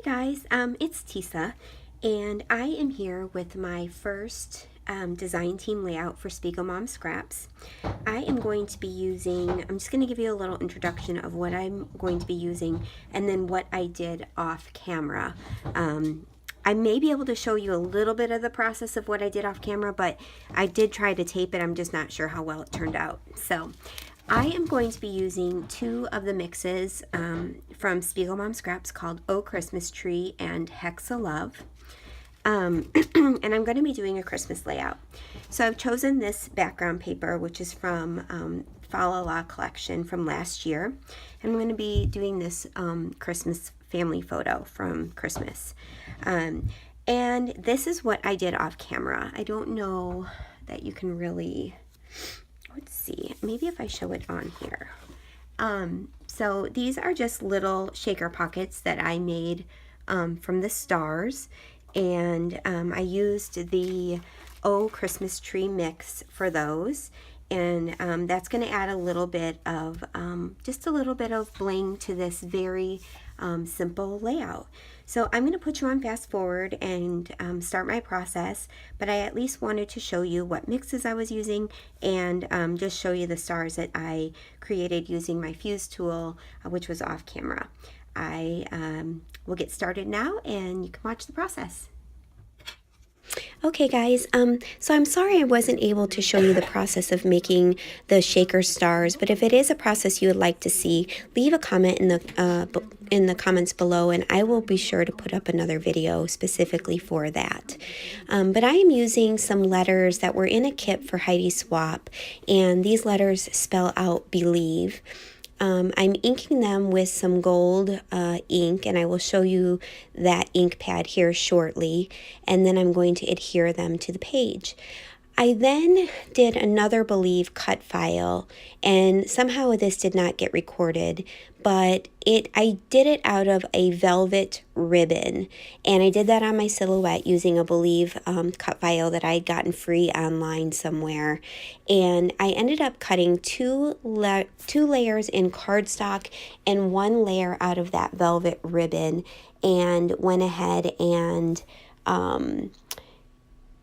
guys, it's Tisa, and I am here with my first design team layout for Spiegelmom scraps. I am going to be using, I'm just going to give you a little introduction of what I'm going to be using and then what I did off camera. I may be able to show you a little bit of the process of what I did off camera, but I did try to tape it. I'm just not sure how well it turned out. So I am going to be using two of the mixes from Spiegelmom Scraps called Oh Christmas Tree and Hexalove. And I'm going to be doing a Christmas layout. So I've chosen this background paper, which is from Fa La La collection from last year. And I'm going to be doing this Christmas family photo from Christmas. And this is what I did off camera. I don't know that you can really... Let's see, maybe if I show it on here. So these are just little shaker pockets that I made from the stars, and I used the Oh Christmas Tree mix for those, and that's going to add a little bit of, just a little bit of bling to this very simple layout. So I'm going to put you on fast forward and start my process, but I at least wanted to show you what mixes I was using and just show you the stars that I created using my fuse tool, which was off camera. I will get started now and you can watch the process. Okay guys, so I'm sorry I wasn't able to show you the process of making the shaker stars, but if it is a process you would like to see, leave a comment in the comments below and I will be sure to put up another video specifically for that. But I am using some letters that were in a kit for Heidi Swap, and these letters spell out believe. I'm inking them with some gold ink, and I will show you that ink pad here shortly, and then I'm going to adhere them to the page. I then did another Believe cut file, and somehow this did not get recorded, but I did it out of a velvet ribbon, and I did that on my silhouette using a Believe cut file that I had gotten free online somewhere, and I ended up cutting two layers in cardstock and one layer out of that velvet ribbon, and went ahead and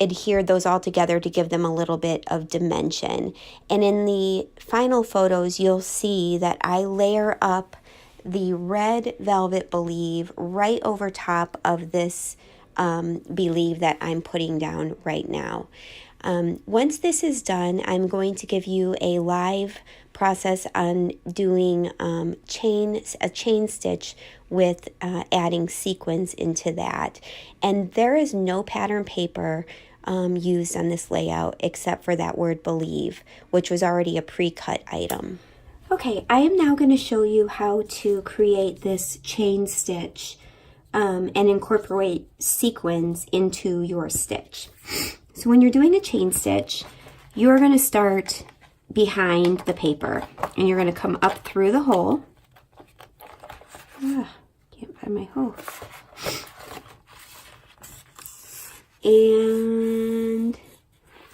adhered those all together to give them a little bit of dimension. And in the final photos, you'll see that I layer up the red velvet Believe right over top of this Believe that I'm putting down right now. Once this is done, I'm going to give you a live process on doing a chain stitch with adding sequins into that. And there is no pattern paper used on this layout except for that word believe, which was already a pre-cut item. Okay, I am now going to show you how to create this chain stitch and incorporate sequins into your stitch. So when you're doing a chain stitch, you're going to start behind the paper and you're going to come up through the hole. Can't find my hole. And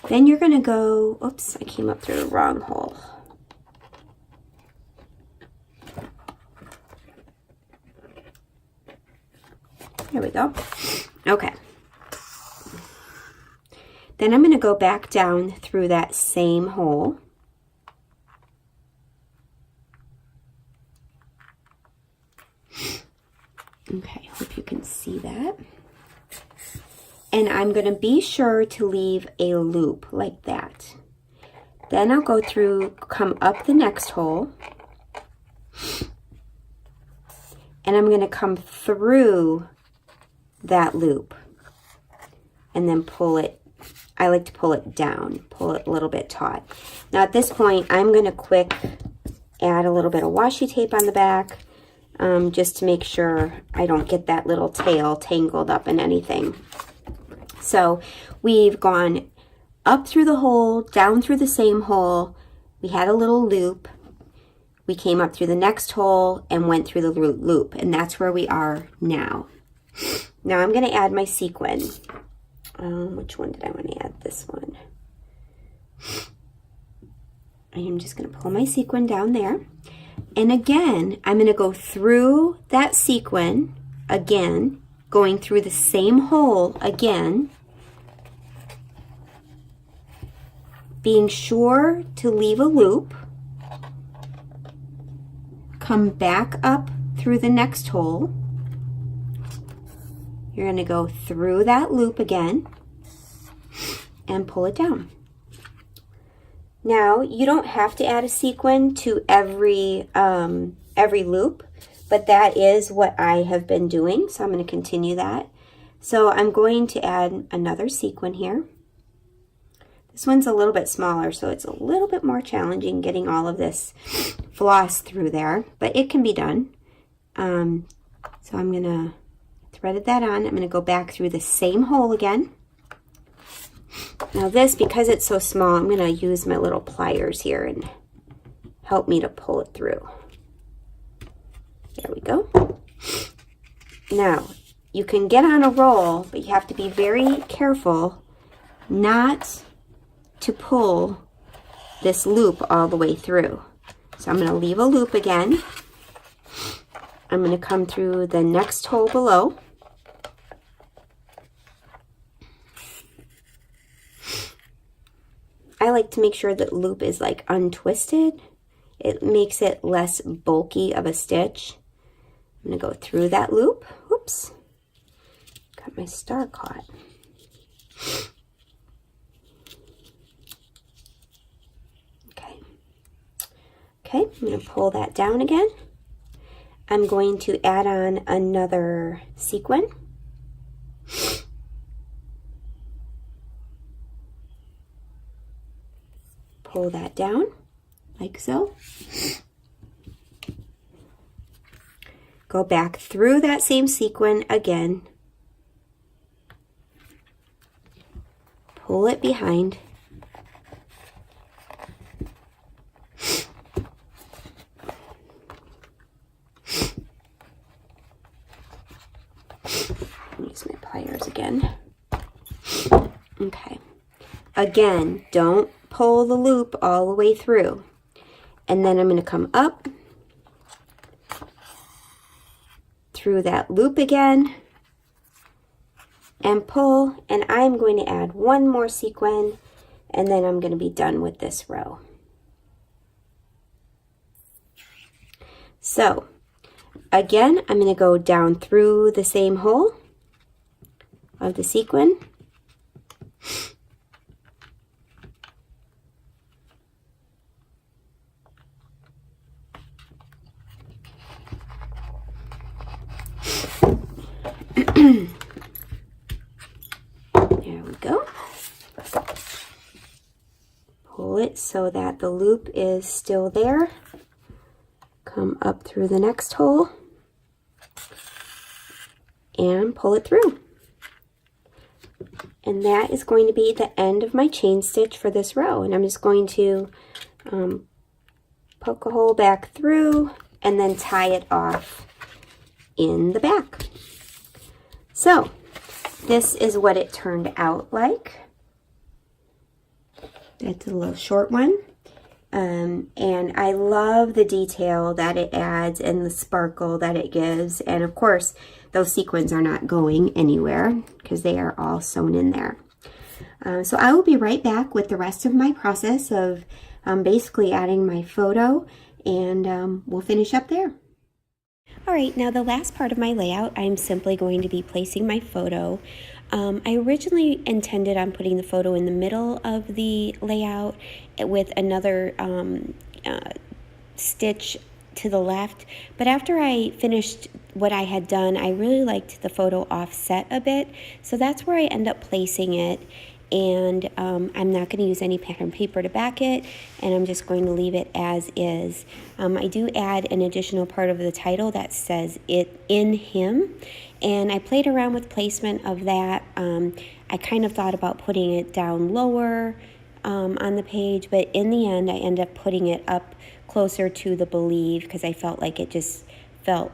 then you're going to go, oops, I came up through the wrong hole. There we go. Okay. Then I'm going to go back down through that same hole. Okay, hope you can see that. And I'm going to be sure to leave a loop like that. Then I'll go through, come up the next hole. And I'm going to come through that loop. And then pull it. I like to pull it down, pull it a little bit taut. Now at this point, I'm going to quick add a little bit of washi tape on the back, just to make sure I don't get that little tail tangled up in anything. So we've gone up through the hole, down through the same hole. We had a little loop. We came up through the next hole and went through the loop, and that's where we are now. Now I'm going to add my sequin. Which one did I want to add? This one. I am just going to pull my sequin down there. And again, I'm going to go through that sequin again, going through the same hole again, being sure to leave a loop, come back up through the next hole. You're going to go through that loop again and pull it down. Now, you don't have to add a sequin to every loop, but that is what I have been doing, so I'm going to continue that. So I'm going to add another sequin here. This one's a little bit smaller, so it's a little bit more challenging getting all of this floss through there, but it can be done. So I'm going to thread that on. I'm going to go back through the same hole again. Now this, because it's so small, I'm going to use my little pliers here and help me to pull it through. There we go. Now, you can get on a roll, but you have to be very careful not to pull this loop all the way through. So I'm going to leave a loop again. I'm going to come through the next hole below. I like to make sure that loop is like untwisted. It makes it less bulky of a stitch. I'm going to go through that loop. Oops. Got my star caught. Okay. Okay, I'm going to pull that down again. I'm going to add on another sequin. Pull that down like so. Go back through that same sequin again. Pull it behind. Use my pliers again. Okay. Again, don't pull the loop all the way through. And then I'm going to come up through that loop again and pull, and I'm going to add one more sequin, and then I'm going to be done with this row. So again, I'm going to go down through the same hole of the sequin. There we go. Pull it so that the loop is still there. Come up through the next hole and pull it through. And that is going to be the end of my chain stitch for this row. And I'm just going to poke a hole back through and then tie it off in the back. So this is what it turned out like. That's a little short one. And I love the detail that it adds and the sparkle that it gives. And of course, those sequins are not going anywhere because they are all sewn in there. So I will be right back with the rest of my process of basically adding my photo, and we'll finish up there. All right, now the last part of my layout, I'm simply going to be placing my photo. I originally intended on putting the photo in the middle of the layout with another stitch to the left, but after I finished what I had done, I really liked the photo offset a bit, so that's where I end up placing it. And I'm not going to use any pattern paper to back it, and I'm just going to leave it as is. I do add an additional part of the title that says "It in Him," and I played around with placement of that. I kind of thought about putting it down lower on the page, but in the end I end up putting it up closer to the "Believe" because I felt like it just felt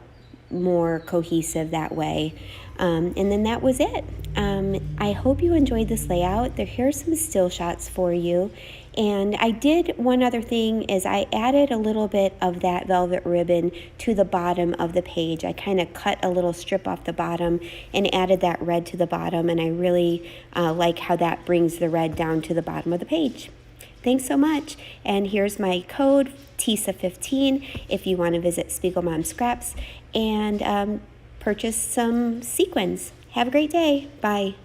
more cohesive that way. And then that was it. I hope you enjoyed this layout. Here's some still shots for you. And I did one other thing is I added a little bit of that velvet ribbon to the bottom of the page. I kind of cut a little strip off the bottom and added that red to the bottom, and I really like how that brings the red down to the bottom of the page. Thanks so much, and here's my code, TISA15, if you want to visit Spiegelmom Scraps and purchase some sequins. Have a great day. Bye.